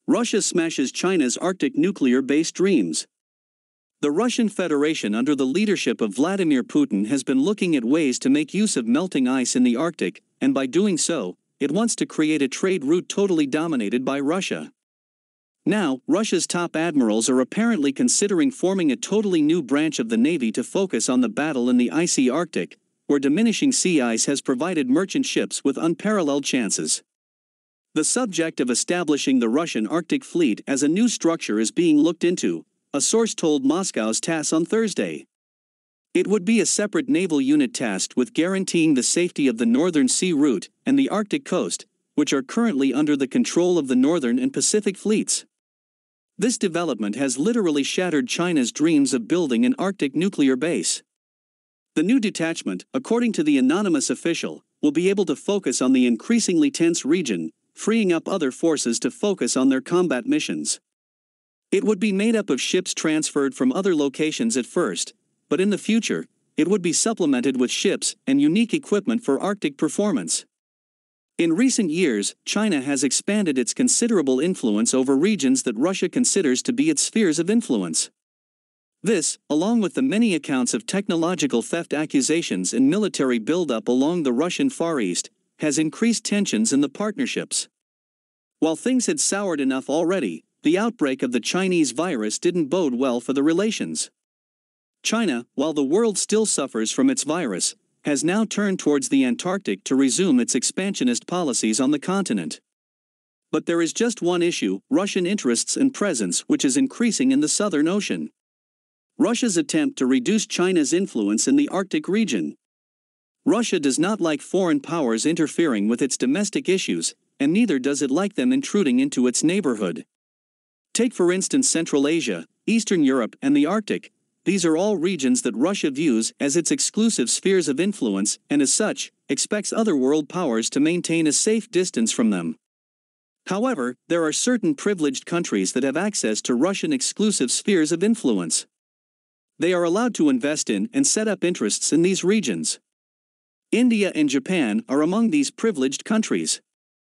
Russia smashes China's Arctic nuclear-based dreams. The Russian Federation under the leadership of Vladimir Putin has been looking at ways to make use of melting ice in the Arctic, and by doing so, it wants to create a trade route totally dominated by Russia. Now, Russia's top admirals are apparently considering forming a totally new branch of the Navy to focus on the battle in the icy Arctic, where diminishing sea ice has provided merchant ships with unparalleled chances. The subject of establishing the Russian Arctic Fleet as a new structure is being looked into, a source told Moscow's TASS on Thursday. It would be a separate naval unit tasked with guaranteeing the safety of the Northern Sea Route and the Arctic coast, which are currently under the control of the Northern and Pacific fleets. This development has literally shattered China's dreams of building an Arctic nuclear base. The new detachment, according to the anonymous official, will be able to focus on the increasingly tense region, freeing up other forces to focus on their combat missions. It would be made up of ships transferred from other locations at first, but in the future, it would be supplemented with ships and unique equipment for Arctic performance. In recent years, China has expanded its considerable influence over regions that Russia considers to be its spheres of influence. This, along with the many accounts of technological theft accusations and military buildup along the Russian Far East, has increased tensions in the partnerships. While things had soured enough already, the outbreak of the Chinese virus didn't bode well for the relations. China, while the world still suffers from its virus, has now turned towards the Antarctic to resume its expansionist policies on the continent. But there is just one issue: Russian interests and presence, which is increasing in the Southern Ocean. Russia's attempt to reduce China's influence in the Arctic region. Russia does not like foreign powers interfering with its domestic issues, and neither does it like them intruding into its neighborhood. Take for instance Central Asia, Eastern Europe, and the Arctic. These are all regions that Russia views as its exclusive spheres of influence, and as such, expects other world powers to maintain a safe distance from them. However, there are certain privileged countries that have access to Russian exclusive spheres of influence. They are allowed to invest in and set up interests in these regions. India and Japan are among these privileged countries.